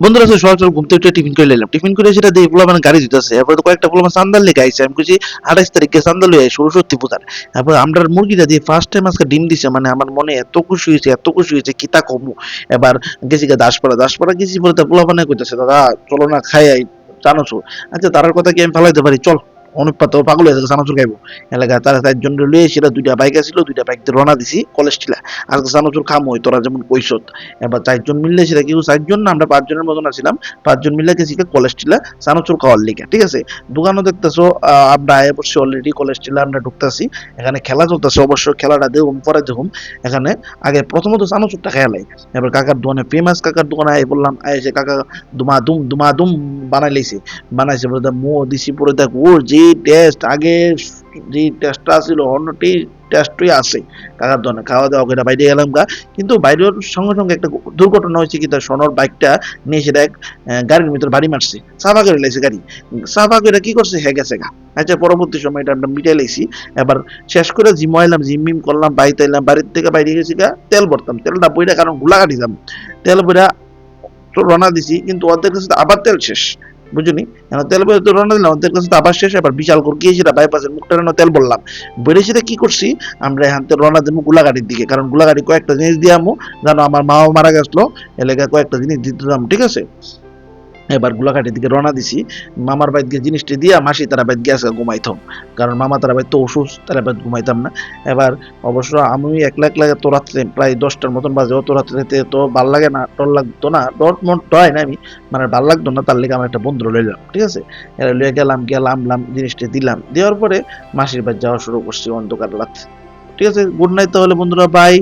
বন্ধুরা তো সকাল সকাল ঘুম থেকে উঠে টিফিন করে নিলাম, টিফিন করে সেটা দিয়ে পোলা মানে গাড়ি দিতেছে, এরপর তো কয়েকটা পোলা চান্দার লেগে আইছে, আমি কইছি 28 তারিখে চান্দা লই আই সরস্বতী পূজার। তারপর আমরা মুরগিটা দিয়ে ফার্স্ট টাইম আজকে ডিম দিছে, মানে আমার মনে এত খুশি হয়েছে, এত খুশি হয়েছে কি তা কমু। এবার গেছি গা দাসপাড়া গেছি, বলে তার পোলা মানে কইতেছে দাদা চলো না খাই আই, জানো তো। আচ্ছা তারার কথা কি আমি ফেলাইতে পারি, চল। অনুপাত পাগল হয়ে যাচ্ছে চানাচুর খাইবো এলাকায়, তারা 4 জন লইয়ে সেটা 2টা বাইক আছিল, 2টা বাইক দিয়ে রওনা দিছি কলেজ টিলা। আজকে চানাচুর খামো ওই তোরা যেমন কইছত। এবার 4 জন মিললে সেটা কেউ 4 জন না, আমরা 5 জনের মতন আছিলাম। 5 জন মিলে গেছি কলেজ টিলা চানাচুর খাওয়ার লিগে, ঠিক আছে। দোকানও দেখতেছো, আমরা আয় পড়ছি অলরেডি কলেজ টিলা, আমরা ঢুকতেছি। এখানে খেলা চলতেছে, অবশ্য খেলাটা দেখুন পরে দেখুন। এখানে আগে প্রথমত চানাচুরটা খেয়ালাই, এবার কাকার দোকানে ফেমাস কাকার দোকানে আয় বললাম, আইসে কাকা দুমাদুম বানাই লাইছে। বানাইছে বলে মো দিছি পরে দেখ ওর যে টেস্ট আগে, যে টেস্টটা ছিল অন্য টেস্টই আছে। কাকার দোকানে খাওয়া দাওয়া করে বাইরে গেলাম গা। কিন্তু বাইরের সঙ্গে সঙ্গে একটা দুর্ঘটনা হয়েছে কি, তার সোনার বাইকটা নিয়ে সেটা এক গাড়ির ভিতর বাড়ি মারছে, সাফা করে লাইছে গাড়ি। সাফা করে কি করছে, হে গেছে গা। আচ্ছা পরবর্তী সময় এটা আমরা মিটাই লাইছি। এবার শেষ করে জিম আইলাম, জিম মিম করলাম, বাড়িতে এলাম, বাড়ির থেকে বাইরে গেছি গা, তেল ভরতাম, তেলটা বইটা কারণ গুলা কাটিতাম, তেল বইটা রওনা দিছি, কিন্তু অর্ধেক কাছে আবার তেল শেষ, বুঝলি। এখন তেল বলে তো রওনা দিলাম, অর্ধেক কাছে আবার শেষ। এবার বিশাল করে গিয়েছিলাম বাইপাসের মুখটা তেল বললাম, বেড়ে সেটা কি করছি, আমরা এখান থেকে রওনা দেবো গোলাঘাটির দিকে, কারণ গোলাঘাটি কয়েকটা জিনিস দিয়ে আমু, জানো আমার মাও মারা গেছিলো, এলাকায় কয়েকটা জিনিস দিতে যাম, ঠিক আছে। এবার গোলাঘাটের দিকে রওনা দিছি। মামার বাড়িতে গিয়ে জিনিসটি দিয়া মাসি তারা বাড়িতে গিয়ে আজকে ঘুমাইতাম, কারণ মামা তারা বাড়িতে অসুস্থ, তারা বাড়িতে ঘুমাইতাম না। এবার অবশ্য আমি একলা একলা তো রাত্রে প্রায় 10টার মতন বাজে, অত রাত্রিতে তো ভাল লাগে না, ডর লাগতো না, ডর মন হয় না, আমি মানে ভাল লাগতো না, তার লেগে আমার একটা বন্ধু লইলাম, ঠিক আছে। এরা লইয়া গেলাম জিনিসটি দিলাম, দেওয়ার পরে মাসির বাড়ি যাওয়া শুরু করছি অন্ধকার রাত। ঠিক আছে, গুড নাইট তাহলে বন্ধুরা, বাই।